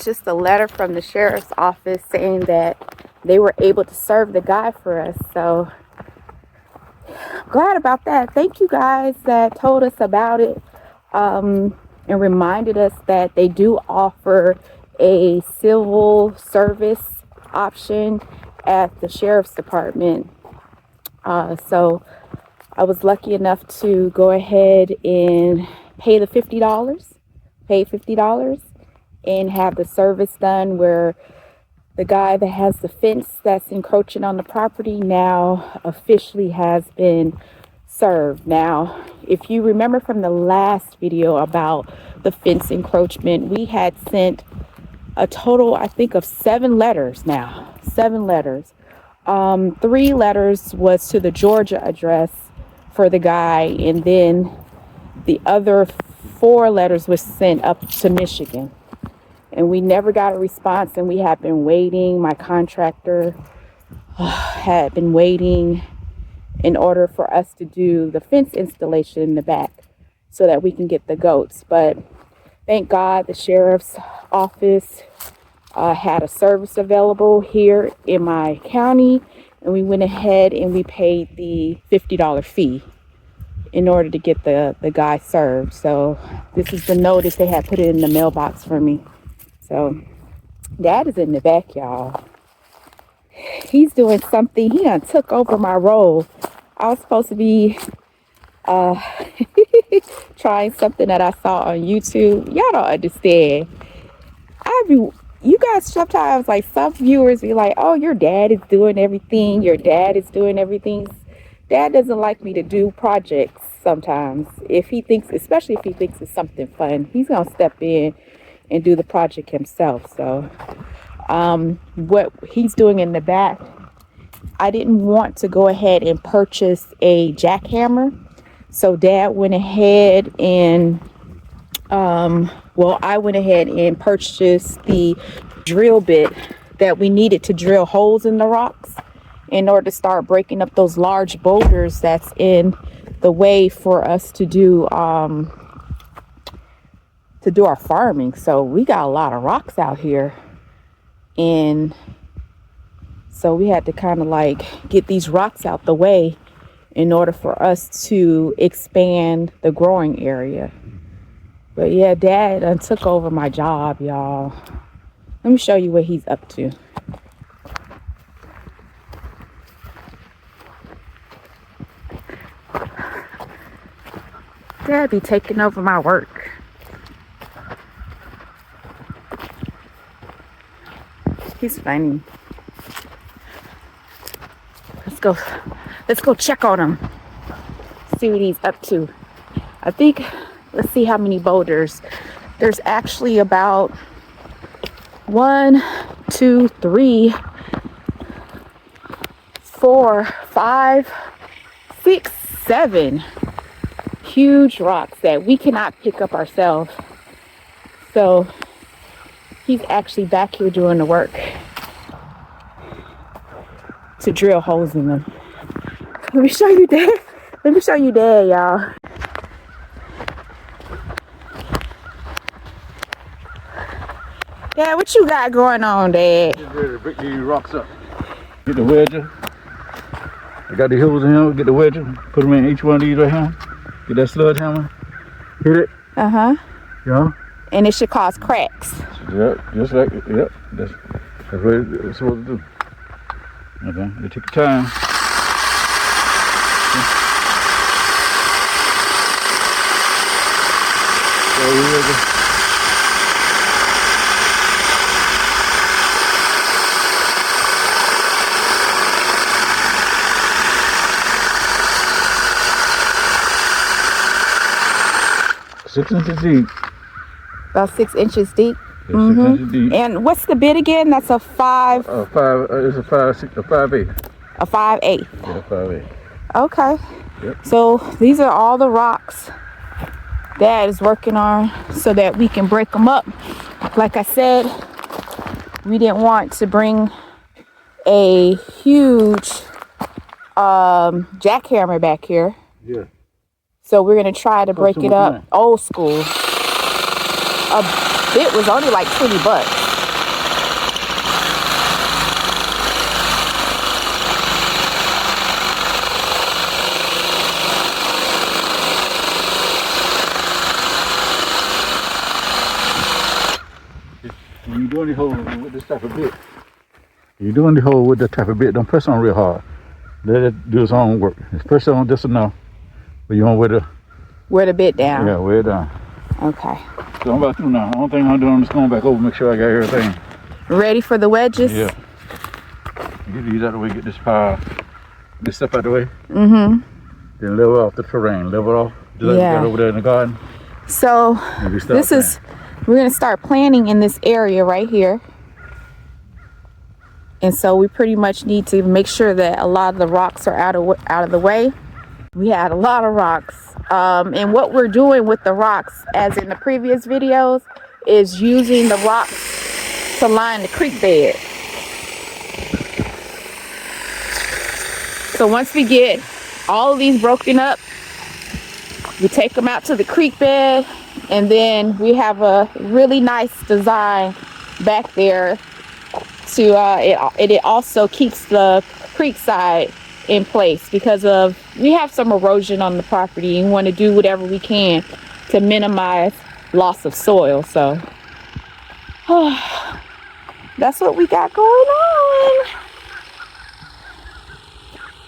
was just a letter from the sheriff's office saying that they were able to serve the guy for us. So glad about that. Thank you guys that told us about it and reminded us that they do offer a civil service option at the sheriff's department. So I was lucky enough to go ahead and pay the $50, and have the service done where the guy that has the fence that's encroaching on the property now officially has been served. Now, if you remember from the last video about the fence encroachment, we had sent a total, I think, of 7 letters now. 7 letters. 3 letters was to the Georgia address for the guy, and then the other 4 letters was sent up to Michigan. And we never got a response, and we have been waiting. My contractor had been waiting in order for us to do the fence installation in the back so that we can get the goats. But thank God the sheriff's office had a service available here in my county, and we went ahead and we paid the $50 fee in order to get the guy served. So this is the notice. They had put it in the mailbox for me. So Dad is in the back, y'all. He's doing something. He done took over my role. I was supposed to be trying something that I saw on YouTube. Y'all don't understand. You guys sometimes, like, some viewers be like, oh, your dad is doing everything. Your dad is doing everything. Dad doesn't like me to do projects sometimes. Especially if he thinks it's something fun, he's going to step in and do the project himself. So what he's doing in the back, I didn't want to go ahead and purchase a jackhammer. So Dad went ahead and I went ahead and purchased the drill bit that we needed to drill holes in the rocks in order to start breaking up those large boulders that's in the way for us to do our farming. So we got a lot of rocks out here, and so we had to kind of like get these rocks out the way in order for us to expand the growing area. But yeah, Dad took over my job, y'all. Let me show you what he's up to. Dad be taking over my work. He's funny. Let's go check on him. See what he's up to. I think, let's see how many boulders. There's actually about 1, 2, 3, 4, 5, 6, 7 huge rocks that we cannot pick up ourselves. So he's actually back here doing the work to drill holes in them. Let me show you Dad. Let me show you Dad, y'all. Dad, what you got going on, Dad? Get ready to break these rocks up. Get the wedger. I got the holes in here. Get the wedger. Put them in each one of these right here. Get that sludge hammer. Hit it. Yeah. And it should cause cracks. Yep, just like it. Yep. That's what it's supposed to do. Okay. You take your time. So, 6 inches deep. About 6 inches deep. Yeah, 6 inches deep. And what's the bid again? That's a 5. It's a 5/8. A 5/8. Yeah, 5/8. Okay. Yep. So these are all the rocks Dad is working on so that we can break them up. Like I said, we didn't want to bring a huge jackhammer back here. Yeah. So we're going to try to break it up old school. A bit was only like $20. When you're doing the hole with this type of bit, you're doing the hole with this type of bit, don't press on real hard. Let it do its own work. Just press on just enough, but you want to wear the bit down. Yeah, wear it down. Okay. So I'm about through now. The only thing I'm doing is going back over, make sure I got everything. Ready for the wedges? Yeah. Get these out of the way, get this pile, this stuff out the way. Mm-hmm. Then level off the terrain, level it off. Just like you got over there in the garden. So we're gonna start planting in this area right here. And so we pretty much need to make sure that a lot of the rocks are out of the way. We had a lot of rocks. And what we're doing with the rocks, as in the previous videos, is using the rocks to line the creek bed. So once we get all of these broken up, we take them out to the creek bed, and then we have a really nice design back there to it also keeps the creek side in place, because we have some erosion on the property and want to do whatever we can to minimize loss of soil. So that's what we got going on.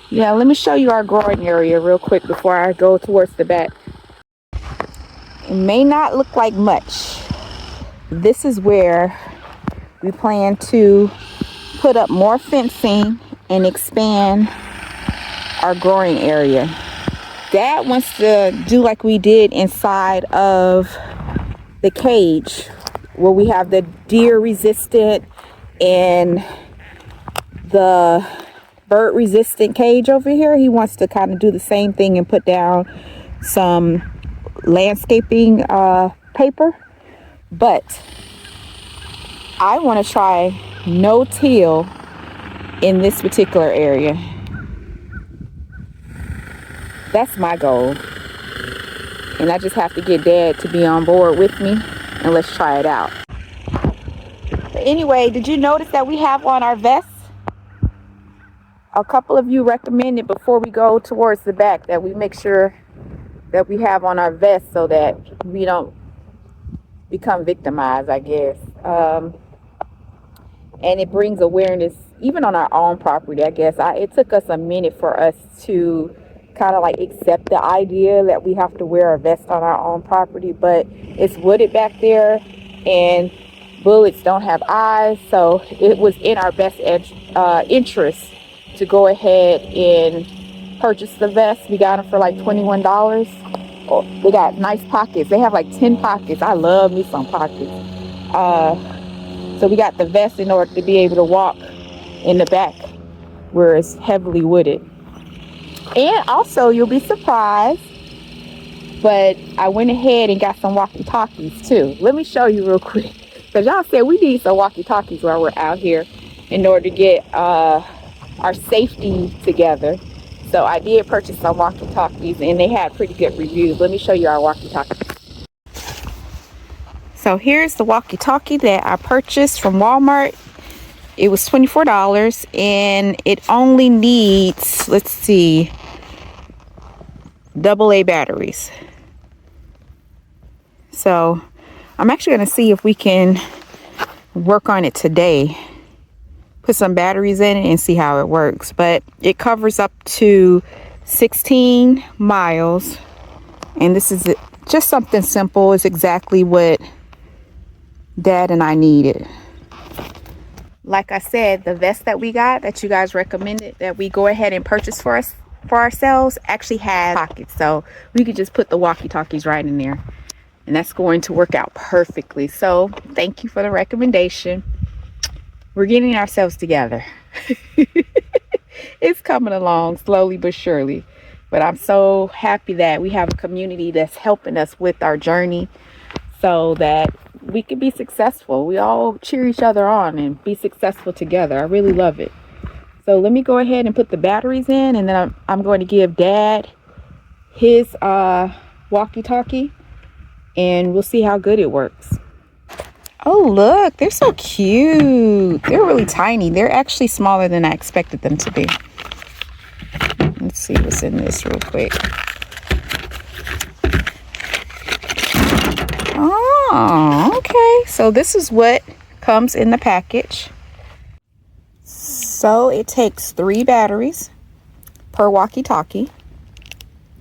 Yeah, let me show you our growing area real quick before I go towards the back. It may not look like much. This is where we plan to put up more fencing and expand our growing area. Dad wants to do like we did inside of the cage, where we have the deer resistant and the bird resistant cage over here. He wants to kind of do the same thing and put down some landscaping paper, but I want to try no-till in this particular area. That's my goal, and I just have to get Dad to be on board with me, and let's try it out. But anyway, did you notice that we have on our vests? A couple of you recommended before we go towards the back that we make sure that we have on our vests so that we don't become victimized, I guess. And it brings awareness even on our own property, I guess. It took us a minute for us to kind of like accept the idea that we have to wear a vest on our own property, but it's wooded back there and bullets don't have eyes, so it was in our best interest to go ahead and purchase the vest. We got them for like $21. Oh, they got nice pockets. They have like 10 pockets. I love me some pockets. So we got the vest in order to be able to walk in the back where it's heavily wooded. And also, you'll be surprised, but I went ahead and got some walkie-talkies too. Let me show you real quick, because y'all said we need some walkie-talkies while we're out here in order to get our safety together. So I did purchase some walkie-talkies, and they had pretty good reviews. Let me show you our walkie-talkies. So here's the walkie-talkie that I purchased from Walmart. It was $24, and it only needs, let's see, AA batteries. So I'm actually going to see if we can work on it today. Put some batteries in it and see how it works. But it covers up to 16 miles. And this is just something simple. It's exactly what Dad and I needed. Like I said, the vest that we got, that you guys recommended that we go ahead and purchase for ourselves, actually has pockets. So we could just put the walkie-talkies right in there. And that's going to work out perfectly. So thank you for the recommendation. We're getting ourselves together. It's coming along slowly but surely. But I'm so happy that we have a community that's helping us with our journey so that we can be successful. We all cheer each other on and be successful together. I really love it. So let me go ahead and put the batteries in, and then I'm going to give Dad his walkie-talkie, and we'll see how good it works. Oh, look, they're so cute. They're really tiny. They're actually smaller than I expected them to be. Let's see what's in this real quick. Oh, okay. So this is what comes in the package. So it takes 3 batteries per walkie-talkie,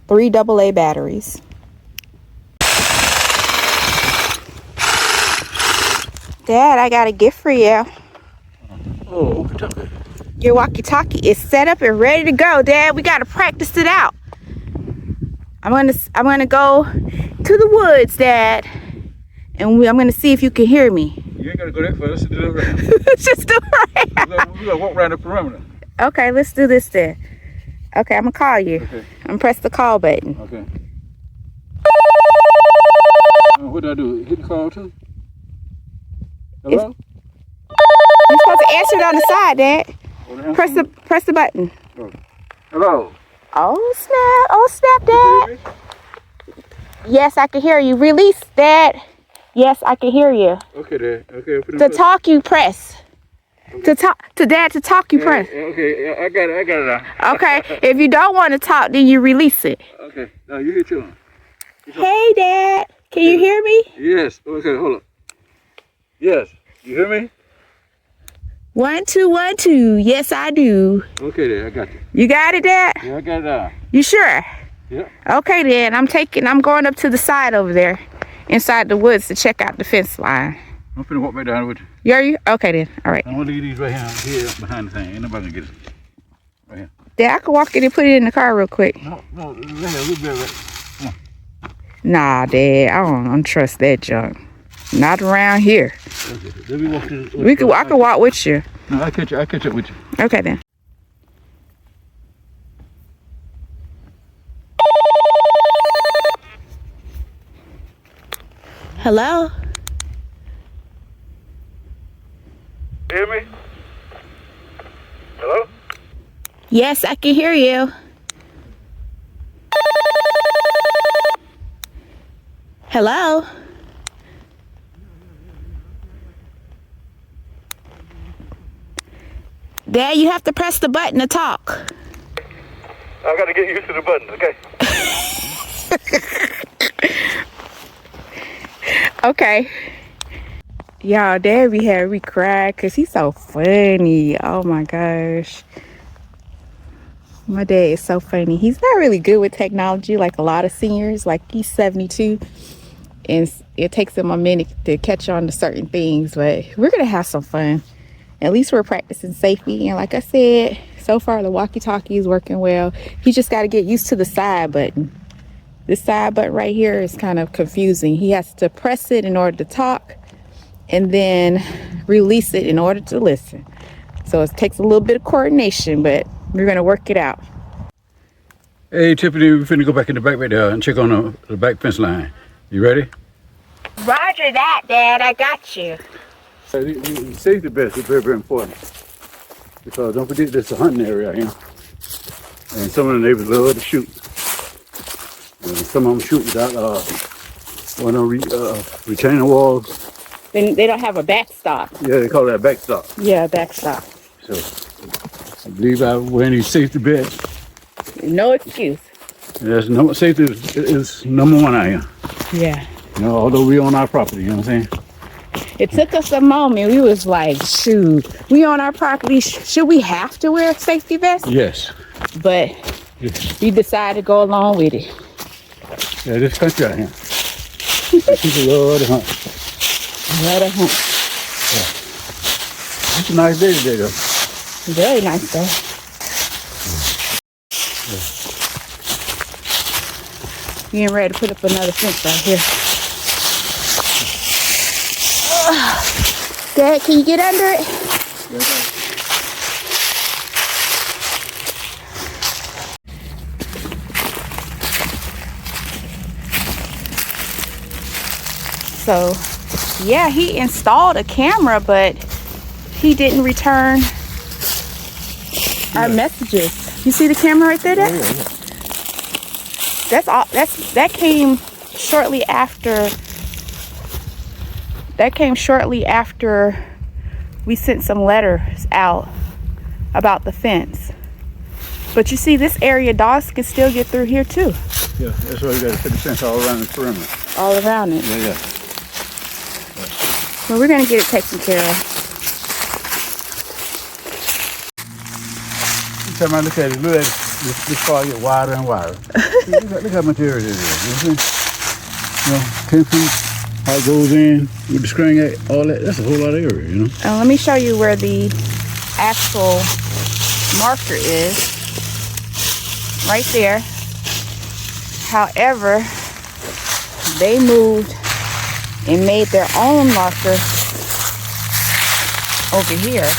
3 AA batteries. Dad, I got a gift for you. Oh, walkie-talkie. Your walkie-talkie is set up and ready to go, Dad. We gotta practice it out. I'm gonna go to the woods, Dad, and I'm gonna see if you can hear me. You ain't gotta go that far. Let's do it right. Just do it right. We gotta walk around the perimeter. Okay, let's do this then. Okay, I'm gonna call you. Okay. I'm gonna press the call button. Okay. What do I do? Hit the call too? Hello? You're supposed to answer it on the side, Dad. Press the button. Oh. Hello? Oh snap, Dad. Yes, I can hear you. Release, Dad. Yes, I can hear you. Okay, Dad. Okay. To talk, you press. Okay. To Dad, to talk, you press. Okay, I got it now. Okay, if you don't want to talk, then you release it. Okay, now you hit your one. Hey, Dad. Can you hear me? Yes. Okay, hold up. Yes. You hear me? 1 2 1 2. Yes, I do. Okay, Dad. I got you. You got it, Dad? Yeah, I got it now. You sure? Yeah. Okay, then. I'm going up to the side over there, inside the woods, to check out the fence line. I'm finna walk back down with you. Are you? Okay, then. All right. I'm gonna leave these right here behind the thing. Ain't nobody gonna get it. Right here. Dad, I can walk it and put it in the car real quick. No, right here. We'll be right. Nah, Dad. I don't trust that junk. Not around here. Okay. Let me walk to I can walk with you. No, I'll catch up with you. Okay, then. Hello? You hear me? Hello? Yes, I can hear you. Hello? Dad, you have to press the button to talk. I gotta get used to the button, okay? Okay. Y'all, Dad be having me cry because he's so funny. Oh my gosh. My dad is so funny. He's not really good with technology like a lot of seniors. Like, he's 72 and it takes him a minute to catch on to certain things, but we're gonna have some fun. At least we're practicing safety, and like I said, so far the walkie-talkie is working well. He just got to get used to the side button. This side button right here is kind of confusing. He has to press it in order to talk and then release it in order to listen. So it takes a little bit of coordination, but we're gonna work it out. Hey, Tiffany, we're finna go back in the back right there and check on the back fence line. You ready? Roger that, Dad. I got you. Safety vest is very, very important. Because don't forget, this is a hunting area out here. And some of the neighbors love to shoot. And some of them shoot without one of retaining walls. They don't have a backstop. Yeah, they call that a backstop. Yeah, backstop. So I believe I wear these safety vests. No excuse. That's safety is number one out here. Yeah. You know, although we own our property, you know what I'm saying? It took us a moment. We was like, shoot, we on our property. Should we have to wear a safety vest? Yes. But we decided to go along with it. Yeah, this country out here. People love to hunt. Love to hunt. Yeah. It's a nice day today, though. Very nice day. Getting ready to put up another fence right here. Dad, can you get under it? So, yeah, he installed a camera, but he didn't return our messages. You see the camera right there, Dad? Yeah. That's all. That came shortly after. That came shortly after we sent some letters out about the fence. But you see, this area, dogs can still get through here too. Yeah, that's why you got to put the fence all around the perimeter. All around it. Yeah. But we're going to get it taken care of. Every time I look at it, look at it, this far get wider and wider. Look how much area it is. You see? 10 feet, how it goes in with the string, all that. That's a whole lot of area, you know. Let me show you where the actual marker is. Right there. However, they moved and made their own marker over here.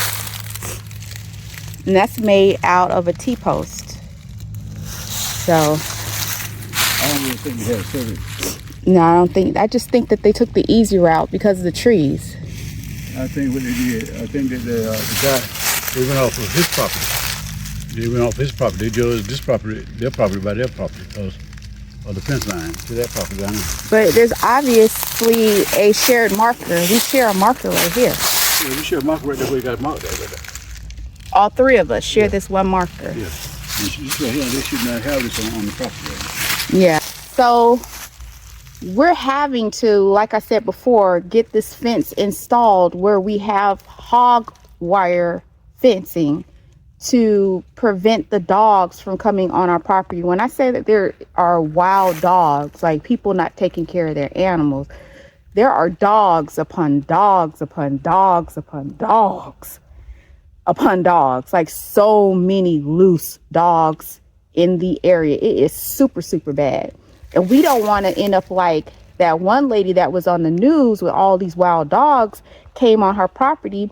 And that's made out of a T-post. So I don't really think they had service. no, I just think that they took the easy route because of the trees. I think what they did, I think that the guy, they went off of his property. They went off his property. They judged this property, their property by their property because of the fence line to that property down there. But there's obviously a shared marker. We share a marker right here. Yeah, we share a marker right there where you got a mark there. Right there. All three of us share this one marker. Yeah. This right here, they should not have this on the property. Right? Yeah. So we're having to, like I said before, get this fence installed where we have hog wire fencing to prevent the dogs from coming on our property. When I say that there are wild dogs, like people not taking care of their animals, there are dogs upon dogs upon dogs upon dogs upon dogs, like so many loose dogs in the area. It is super, super bad. And we don't want to end up like that one lady that was on the news with all these wild dogs came on her property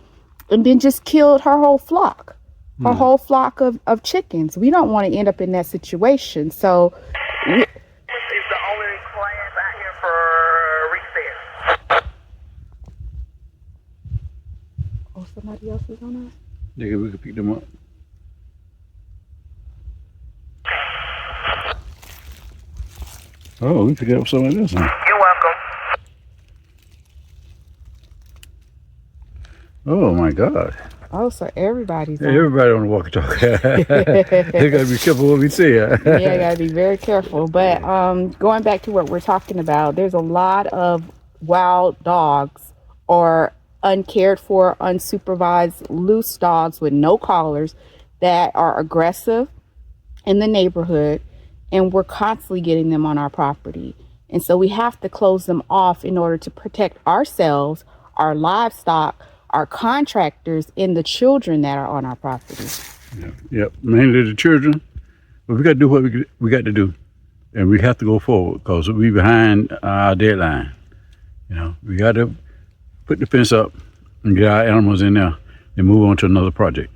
and then just killed her whole flock, her whole flock of chickens. We don't want to end up in that situation. So This is the only class out here for recess. oh, somebody else is on that? We could pick them up. Oh, we picked up some of this, huh? You're welcome. Oh my God. Oh, so everybody's Hey, on. everybody on the walkie-talkie. They gotta be careful what we say. Yeah, gotta be very careful. But going back to what we're talking about, there's a lot of wild dogs or uncared for, unsupervised, loose dogs with no collars that are aggressive in the neighborhood, and we're constantly getting them on our property. And so we have to close them off in order to protect ourselves, our livestock, our contractors, and the children that are on our property. Yep, mainly the children. But we got to do what we got to do, and we have to go forward because we're behind our deadline. You know, we got to put the fence up and get our animals in there and move on to another project.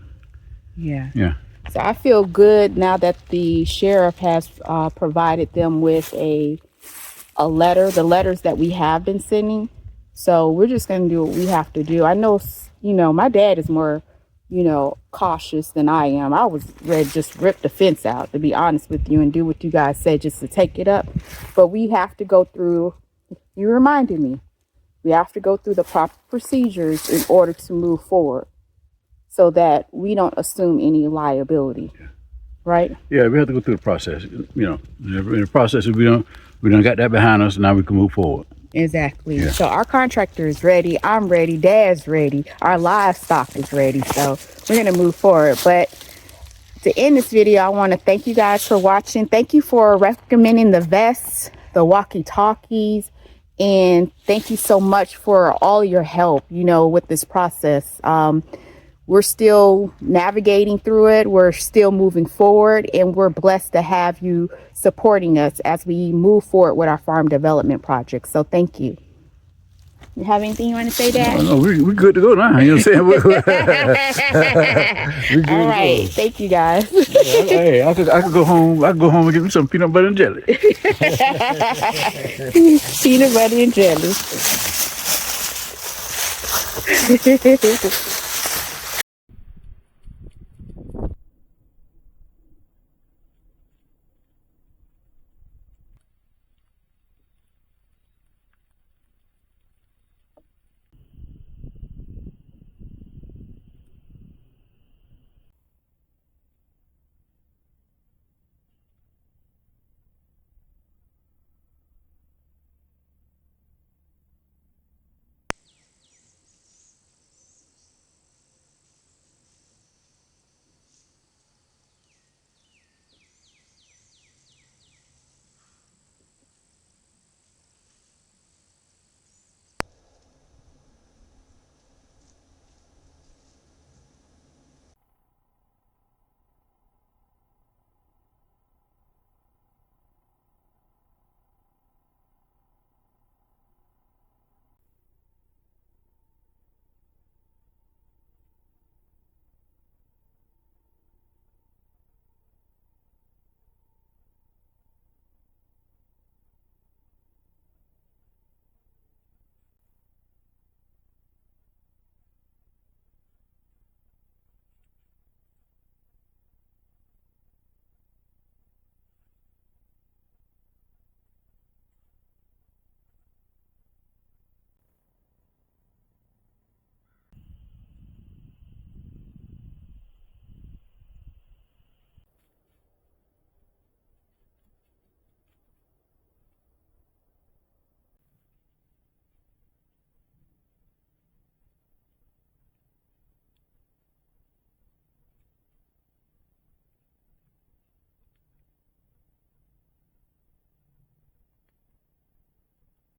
Yeah. Yeah. So I feel good now that the sheriff has provided them with a letter, the letters that we have been sending. So we're just going to do what we have to do. I know, my dad is more, cautious than I am. I was ready to just rip the fence out, to be honest with you, and do what you guys said just to take it up. But we have to go through, you reminded me, we have to go through the proper procedures in order to move forward so that we don't assume any liability, right? Yeah, we have to go through the process. In the process, we don't got that behind us, now we can move forward. Exactly. Yeah. So our contractor is ready. I'm ready. Dad's ready. Our livestock is ready. So we're going to move forward. But to end this video, I want to thank you guys for watching. Thank you for recommending the vests, the walkie-talkies, and thank you so much for all your help, with this process. We're still navigating through it. We're still moving forward, and we're blessed to have you supporting us as we move forward with our farm development project. So thank you. You have anything you want to say, Dad? No, we're good to go now. You know what I'm saying? All right. Thank you, guys. Hey, I could go home. I could go home and get me some peanut butter and jelly. Peanut butter and jelly.